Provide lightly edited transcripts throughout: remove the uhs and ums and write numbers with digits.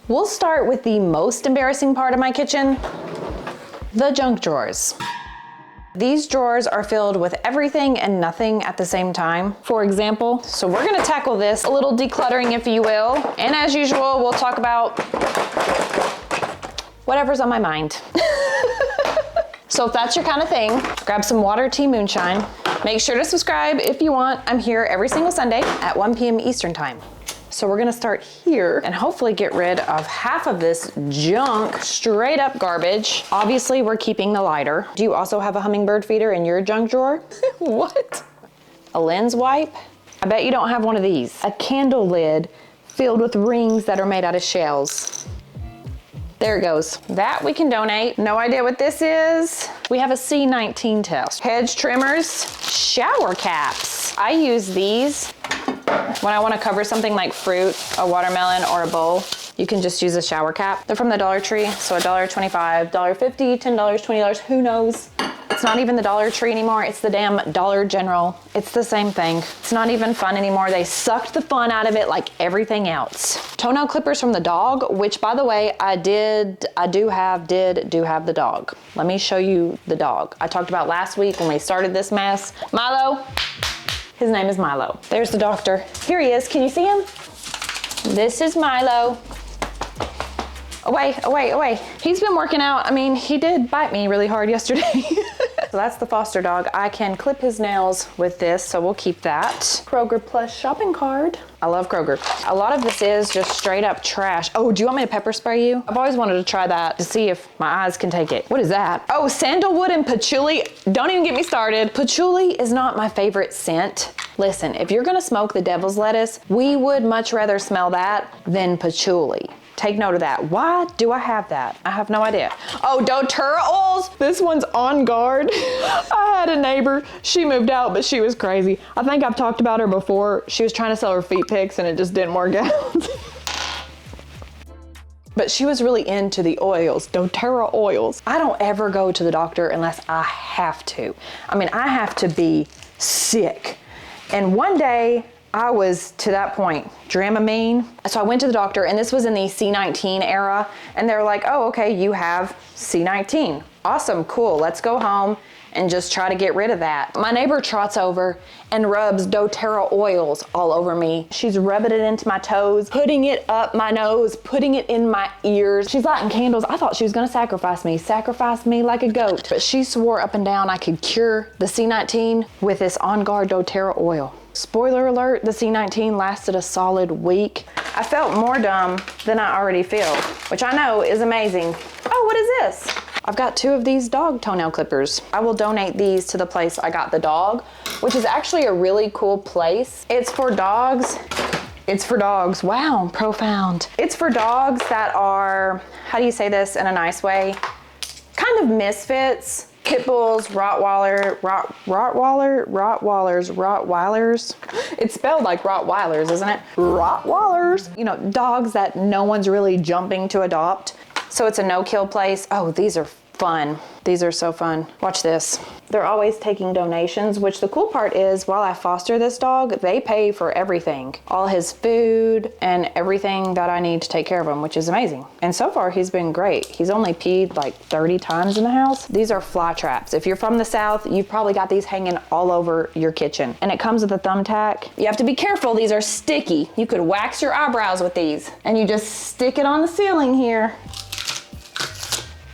We'll start with the most embarrassing part of my kitchen, the junk drawers. These drawers are filled with everything and nothing at the same time. For example, so we're gonna tackle this, a little decluttering if you will. And as usual, we'll talk about whatever's on my mind. So if that's your kind of thing, grab some water, tea, moonshine. Make sure to subscribe if you want. I'm here every single Sunday at 1 p.m. Eastern time. So we're gonna start here and hopefully get rid of half of this junk, straight up garbage. Obviously we're keeping the lighter. Do you also have a hummingbird feeder in your junk drawer? What? A lens wipe? I bet you don't have one of these. A candle lid filled with rings that are made out of shells. There it goes. That we can donate. No idea what this is. We have a C19 test. Hedge trimmers, shower caps. I use these when I want to cover something like fruit, a watermelon, or a bowl. You can just use a shower cap. They're from the Dollar Tree, so $1.25, $1.50, $10, $20, who knows? It's not even the Dollar Tree anymore, it's the damn Dollar General. It's the same thing. It's not even fun anymore. They sucked the fun out of it like everything else. Toenail clippers from the dog, which by the way, I do have the dog. Let me show you the dog. I talked about last week when we started this mess. Milo. His name is Milo. There's the doctor. Here he is. Can you see him? This is Milo. Away, away, away. He's been working out. I mean, he did bite me really hard yesterday. So that's the foster dog. I can clip his nails with this, so we'll keep that. Kroger Plus shopping card. I love Kroger. A lot of this is just straight up trash. Oh, do you want me to pepper spray you? I've always wanted to try that to see if my eyes can take it. What is that? Oh, sandalwood and patchouli. Don't even get me started. Patchouli is not my favorite scent. Listen, if you're gonna smoke the devil's lettuce, we would much rather smell that than patchouli. Take note of that. Why do I have that? I have no idea. Oh, doTERRA oils. This one's On Guard. I had a neighbor, she moved out, but she was crazy. I think I've talked about her before. She was trying to sell her feet pics and it just didn't work out. But she was really into the oils, doTERRA oils. I don't ever go to the doctor unless I have to. I mean, I have to be sick. And one day, I was to that point, Dramamine. So I went to the doctor, and this was in the C19 era, and they're like, oh, okay, you have C19. Awesome, cool, let's go home and just try to get rid of that. My neighbor trots over and rubs doTERRA oils all over me. She's rubbing it into my toes, putting it up my nose, putting it in my ears. She's lighting candles. I thought she was gonna sacrifice me like a goat. But she swore up and down I could cure the C19 with this On Guard doTERRA oil. Spoiler alert, the C19 lasted a solid week. I felt more dumb than I already feel, which I know is amazing. Oh, what is this? I've got 2 of these dog toenail clippers. I will donate these to the place I got the dog, which is actually a really cool place. It's for dogs. It's for dogs. Wow, profound. It's for dogs that are, how do you say this in a nice way? Kind of misfits. Pit bulls, Rottweilers. It's spelled like Rottweilers, isn't it? Rottweilers. You know, dogs that no one's really jumping to adopt. So it's a no-kill place. Oh, these are fun. These are so fun. Watch this. They're always taking donations, which the cool part is while I foster this dog, they pay for everything. All his food and everything that I need to take care of him, which is amazing. And so far he's been great. He's only peed like 30 times in the house. These are fly traps. If you're from the South, you've probably got these hanging all over your kitchen. And it comes with a thumbtack. You have to be careful, these are sticky. You could wax your eyebrows with these and you just stick it on the ceiling here.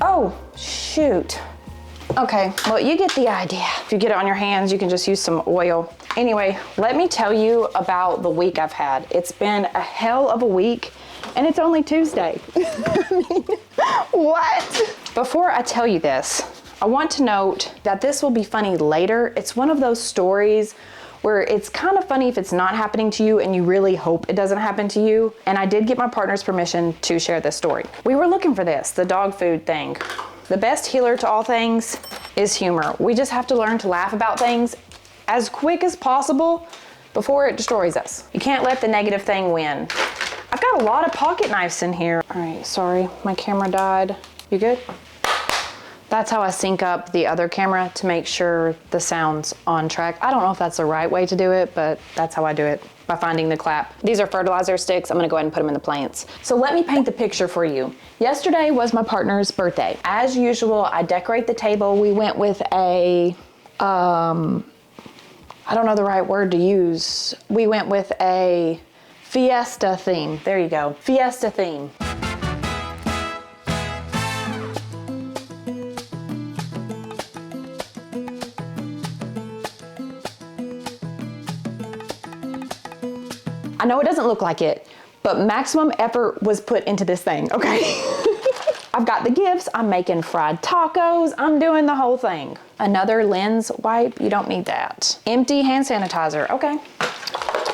Oh, shoot. Okay, well, you get the idea. If you get it on your hands, you can just use some oil. Anyway, let me tell you about the week I've had. It's been a hell of a week, and it's only Tuesday. I mean, what? Before I tell you this, I want to note that this will be funny later. It's one of those stories where it's kind of funny if it's not happening to you and you really hope it doesn't happen to you. And I did get my partner's permission to share this story. We were looking for this, the dog food thing. The best healer to all things is humor. We just have to learn to laugh about things as quick as possible before it destroys us. You can't let the negative thing win. I've got a lot of pocket knives in here. All right, sorry, my camera died. You good? That's how I sync up the other camera to make sure the sound's on track. I don't know if that's the right way to do it, but that's how I do it. by finding the clap. These are fertilizer sticks. I'm gonna go ahead and put them in the plants. So let me paint the picture for you. Yesterday was my partner's birthday. As usual, I decorate the table. We went with a, I don't know the right word to use. We went with a fiesta theme. There you go, fiesta theme. I know it doesn't look like it, but maximum effort was put into this thing, okay? I've got the gifts, I'm making fried tacos, I'm doing the whole thing. Another lens wipe, you don't need that. Empty hand sanitizer, okay.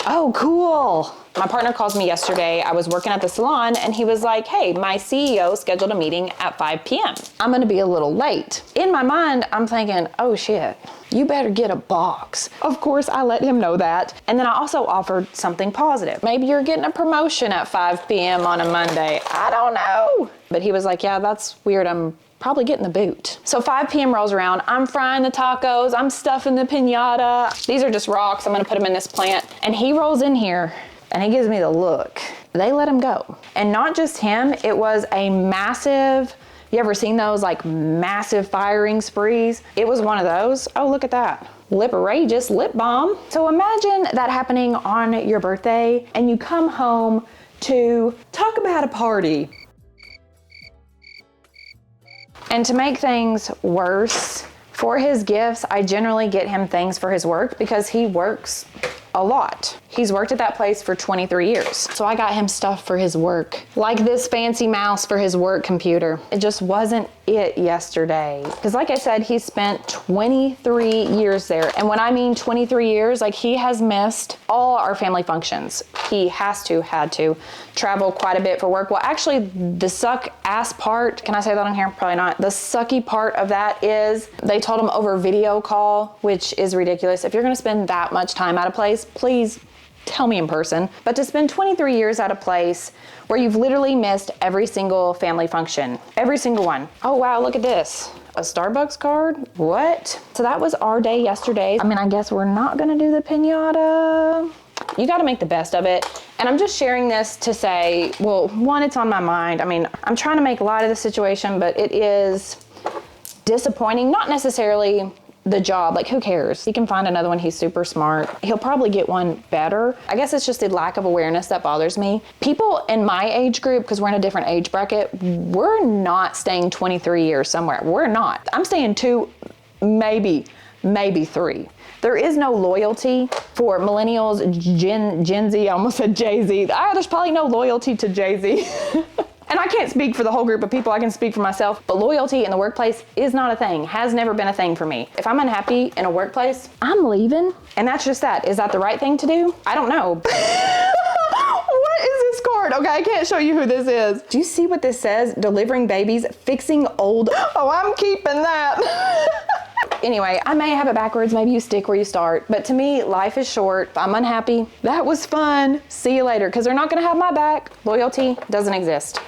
Oh, cool. My partner calls me yesterday. I was working at the salon and he was like, hey, my CEO scheduled a meeting at 5 p.m. I'm gonna be a little late. In my mind, I'm thinking, oh shit, you better get a box. Of course, I let him know that. And then I also offered something positive. Maybe you're getting a promotion at 5 p.m. on a Monday. I don't know. But he was like, yeah, that's weird. I'm probably getting the boot. So 5 p.m. rolls around. I'm frying the tacos. I'm stuffing the piñata. These are just rocks. I'm gonna put them in this plant. And he rolls in here and he gives me the look. They let him go. And not just him, it was a massive, you ever seen those like massive firing sprees? It was one of those. Oh, look at that. Lip-arageous lip balm. So imagine that happening on your birthday and you come home to talk about a party. And to make things worse, for his gifts, I generally get him things for his work because he works a lot. He's worked at that place for 23 years. So I got him stuff for his work, like this fancy mouse for his work computer. It just wasn't it yesterday. Because like I said, he spent 23 years there. And when I mean 23 years, like he has missed all our family functions. He had to travel quite a bit for work. Well, actually the suck ass part, can I say that on here? Probably not. The sucky part of that is they told him over video call, which is ridiculous. If you're gonna spend that much time at a place, please tell me in person. But to spend 23 years at a place where you've literally missed every single family function, every single one. Oh wow, look at this. A Starbucks card? What? So that was our day yesterday. I mean, I guess we're not gonna do the piñata. You gotta make the best of it. And I'm just sharing this to say, well, one, it's on my mind. I mean, I'm trying to make light of the situation, but it is disappointing. Not necessarily the job, like who cares? He can find another one. He's super smart. He'll probably get one better. I guess it's just the lack of awareness that bothers me. People in my age group, because we're in a different age bracket, we're not staying 23 years somewhere. We're not. I'm staying 2, maybe 3. There is no loyalty for millennials, Gen Z, I almost said Jay-Z. There's probably no loyalty to Jay-Z. And I can't speak for the whole group of people, I can speak for myself, but loyalty in the workplace is not a thing, has never been a thing for me. If I'm unhappy in a workplace, I'm leaving. And that's just that. Is that the right thing to do? I don't know. What is this card? Okay, I can't show you who this is. Do you see what this says? Delivering babies, fixing old. Oh, I'm keeping that. Anyway, I may have it backwards, maybe you stick where you start, but to me, life is short. If I'm unhappy, that was fun. See you later, because they're not gonna have my back. Loyalty doesn't exist.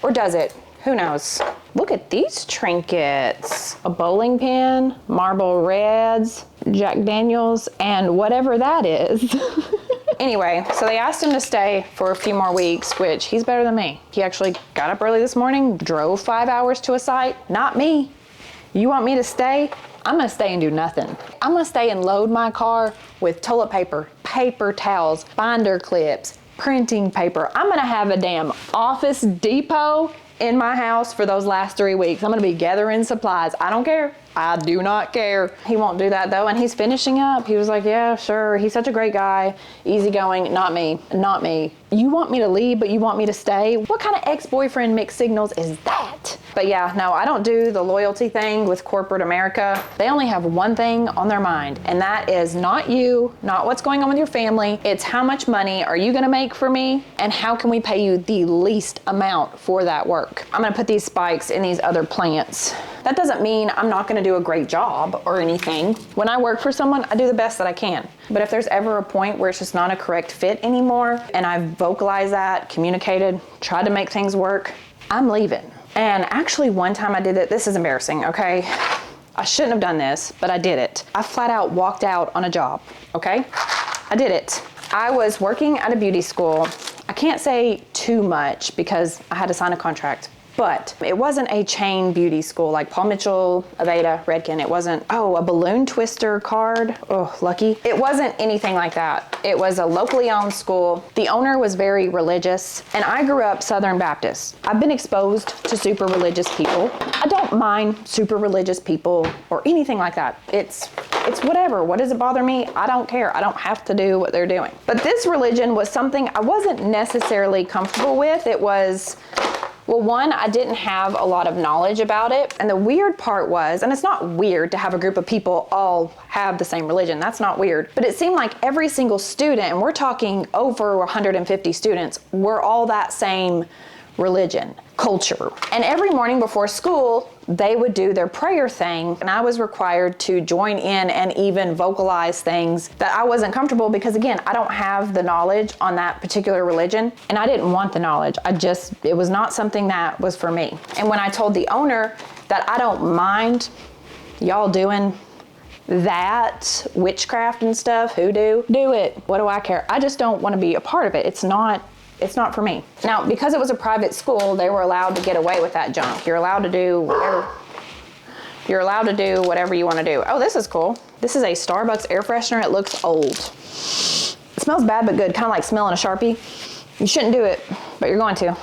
Or does it? Who knows? Look at these trinkets. A bowling pin, Marlboro Reds, Jack Daniels, and whatever that is. Anyway, so they asked him to stay for a few more weeks, which he's better than me. He actually got up early this morning, drove 5 hours to a site. Not me. You want me to stay? I'm gonna stay and do nothing. I'm gonna stay and load my car with toilet paper, paper towels, binder clips, printing paper. I'm gonna have a damn Office Depot in my house for those last 3 weeks. I'm gonna be gathering supplies. I don't care. I do not care. He won't do that though, and he's finishing up. He was like, yeah, sure. He's such a great guy, easygoing. Not me, not me. You want me to leave, but you want me to stay? What kind of ex-boyfriend mixed signals is that? But yeah, no, I don't do the loyalty thing with corporate America. They only have one thing on their mind, and that is not you, not what's going on with your family. It's how much money are you gonna make for me, and how can we pay you the least amount for that work? I'm gonna put these spikes in these other plants. That doesn't mean I'm not gonna do a great job or anything. When I work for someone, I do the best that I can. But if there's ever a point where it's just not a correct fit anymore, and I've vocalized that, communicated, tried to make things work, I'm leaving. And actually one time I did it, this is embarrassing, okay? I shouldn't have done this, but I did it. I flat out walked out on a job, okay? I did it. I was working at a beauty school. I can't say too much because I had to sign a contract, but it wasn't a chain beauty school like Paul Mitchell, Aveda, Redken. It wasn't, oh, a balloon twister card. Oh, lucky. It wasn't anything like that. It was a locally owned school. The owner was very religious, and I grew up Southern Baptist. I've been exposed to super religious people. I don't mind super religious people or anything like that. It's whatever. What does it bother me? I don't care. I don't have to do what they're doing. But this religion was something I wasn't necessarily comfortable with. It was, well, one, I didn't have a lot of knowledge about it. And the weird part was, and it's not weird to have a group of people all have the same religion. That's not weird. But it seemed like every single student, and we're talking over 150 students, were all that same religion, culture. And every morning before school, they would do their prayer thing, and I was required to join in and even vocalize things that I wasn't comfortable because, again, I don't have the knowledge on that particular religion, and I didn't want the knowledge. It was not something that was for me. And when I told the owner that I don't mind y'all doing that witchcraft and stuff, hoodoo, do it. What do I care? I just don't want to be a part of it. It's not for me. Now, because it was a private school, they were allowed to get away with that junk. You're allowed to do whatever. You're allowed to do whatever you want to do. Oh, this is cool. This is a Starbucks air freshener. It looks old. It smells bad but good, kind of like smelling a Sharpie. You shouldn't do it, but you're going to.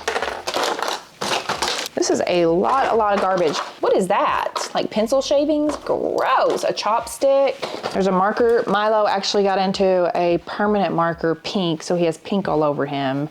This is a lot of garbage. What is that? Like pencil shavings? Gross. A chopstick. There's a marker. Milo actually got into a permanent marker, pink, so he has pink all over him.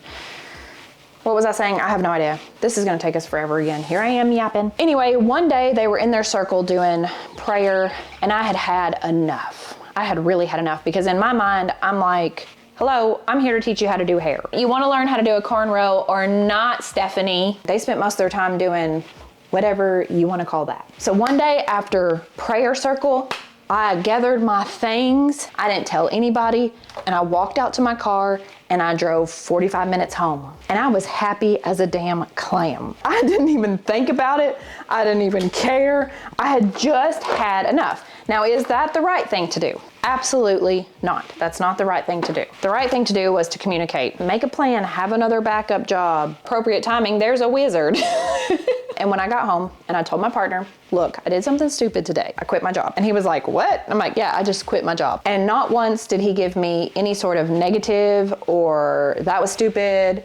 What was I saying? I have no idea. This is gonna take us forever again. Here I am yapping. Anyway, one day they were in their circle doing prayer, and I had had enough. I had really had enough because in my mind, I'm like, hello, I'm here to teach you how to do hair. You wanna learn how to do a cornrow or not, Stephanie? They spent most of their time doing whatever you wanna call that. So one day after prayer circle, I gathered my things. I didn't tell anybody, and I walked out to my car and I drove 45 minutes home. And I was happy as a damn clam. I didn't even think about it. I didn't even care. I had just had enough. Now, is that the right thing to do? Absolutely not. That's not the right thing to do. The right thing to do was to communicate, make a plan, have another backup job, appropriate timing, there's a wizard. And when I got home and I told my partner, look, I did something stupid today. I quit my job. And he was like, what? I'm like, yeah, I just quit my job. And not once did he give me any sort of negative or that was stupid.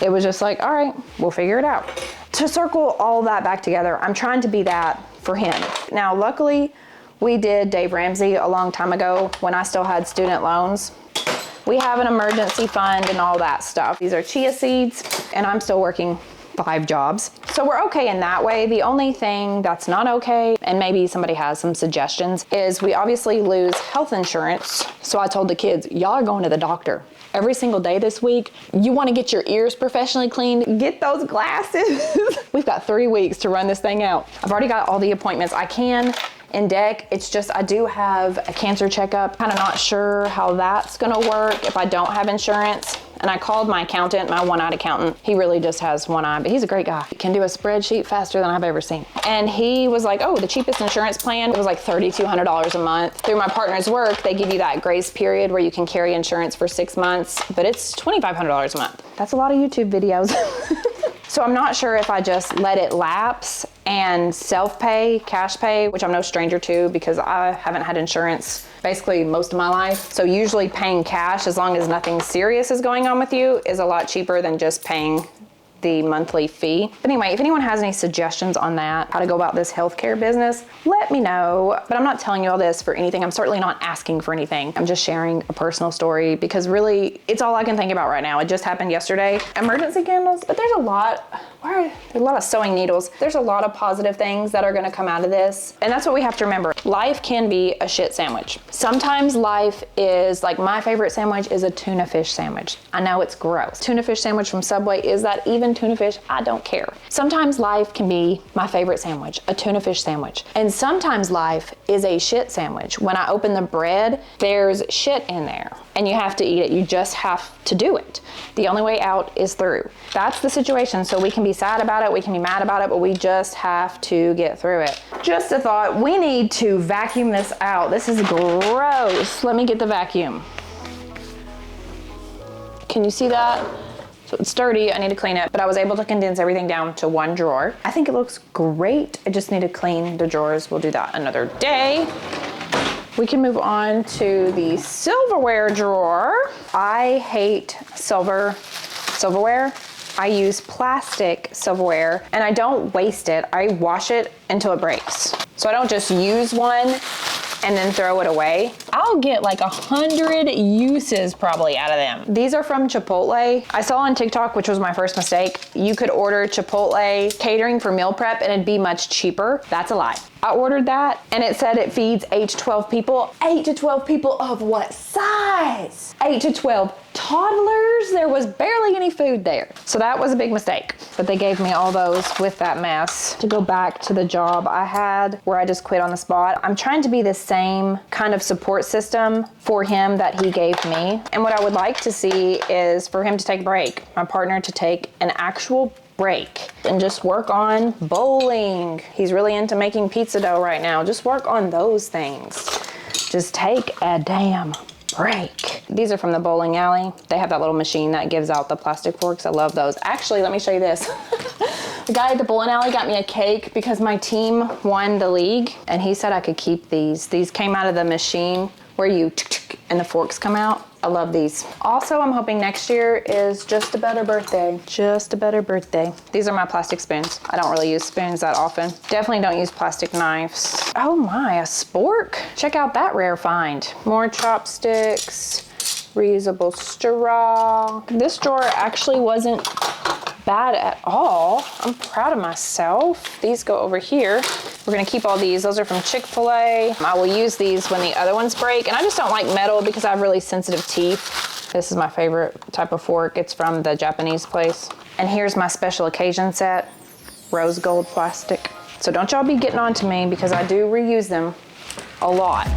It was just like, all right, we'll figure it out. To circle all that back together, I'm trying to be that for him. Now, luckily, we did Dave Ramsey a long time ago when I still had student loans. We have an emergency fund and all that stuff. These are chia seeds, and I'm still working 5 jobs. So we're okay in that way. The only thing that's not okay, and maybe somebody has some suggestions, is we obviously lose health insurance. So I told the kids, y'all are going to the doctor every single day this week. You want to get your ears professionally cleaned, get those glasses. We've got 3 weeks to run this thing out. I've already got all the appointments I can in deck. It's just, I do have a cancer checkup. Kind of not sure how that's gonna work if I don't have insurance. And I called my accountant, my one-eyed accountant. He really just has one eye, but he's a great guy. He can do a spreadsheet faster than I've ever seen. And he was like, oh, the cheapest insurance plan, it was like $3,200 a month. Through my partner's work, they give you that grace period where you can carry insurance for 6 months, but it's $2,500 a month. That's a lot of YouTube videos. So I'm not sure if I just let it lapse and self-pay, cash pay, which I'm no stranger to because I haven't had insurance basically most of my life. So usually paying cash, as long as nothing serious is going on with you, is a lot cheaper than just paying the monthly fee. But anyway, if anyone has any suggestions on that, how to go about this healthcare business, let me know. But I'm not telling you all this for anything. I'm certainly not asking for anything. I'm just sharing a personal story because really it's all I can think about right now. It just happened yesterday. Emergency candles, but there's a lot. There's a lot of sewing needles. There's a lot of positive things that are gonna come out of this. And that's what we have to remember. Life can be a shit sandwich. Sometimes life is, like my favorite sandwich is a tuna fish sandwich. I know it's gross. Tuna fish sandwich from Subway, is that even tuna fish? I don't care. Sometimes life can be my favorite sandwich, a tuna fish sandwich. And sometimes life is a shit sandwich. When I open the bread, there's shit in there and you have to eat it. You just have to do it. The only way out is through. That's the situation. So we can be sad about it, we can be mad about it, but we just have to get through it. Just a thought, we need to vacuum this out. This is gross. Let me get the vacuum. Can you see that? So it's dirty, I need to clean it, but I was able to condense everything down to one drawer. I think it looks great. I just need to clean the drawers. We'll do that another day. We can move on to the silverware drawer. I hate silverware. I use plastic silverware and I don't waste it. I wash it until it breaks. So I don't just use one and then throw it away. I'll get like 100 uses probably out of them. These are from Chipotle. I saw on TikTok, which was my first mistake, you could order Chipotle catering for meal prep and it'd be much cheaper. That's a lie. I ordered that and it said it feeds 8 to 12 people. 8 to 12 people of what size? 8 to 12 toddlers? There was barely any food there. So that was a big mistake. But they gave me all those with that mess. To go back to the job I had where I just quit on the spot, I'm trying to be the same kind of support system for him that he gave me. And what I would like to see is for him to take a break, my partner to take an actual break and just work on bowling. He's really into making pizza dough right now. Just work on those things. Just take a damn break. These are from the bowling alley. They have that little machine that gives out the plastic forks. I love those. Actually, let me show you this. The guy at the bowling alley got me a cake because my team won the league and he said I could keep these. These came out of the machine where you and the forks come out. I love these. Also, I'm hoping next year is just a better birthday. Just a better birthday. These are my plastic spoons. I don't really use spoons that often. Definitely don't use plastic knives. Oh my, a spork? Check out that rare find. More chopsticks, reusable straw. This drawer actually wasn't bad at all. I'm proud of myself. These go over here. We're gonna keep all these. Those are from Chick-fil-A. I will use these when the other ones break. And I just don't like metal because I have really sensitive teeth. This is my favorite type of fork. It's from the Japanese place. And here's my special occasion set, rose gold plastic. So don't y'all be getting on to me because I do reuse them a lot.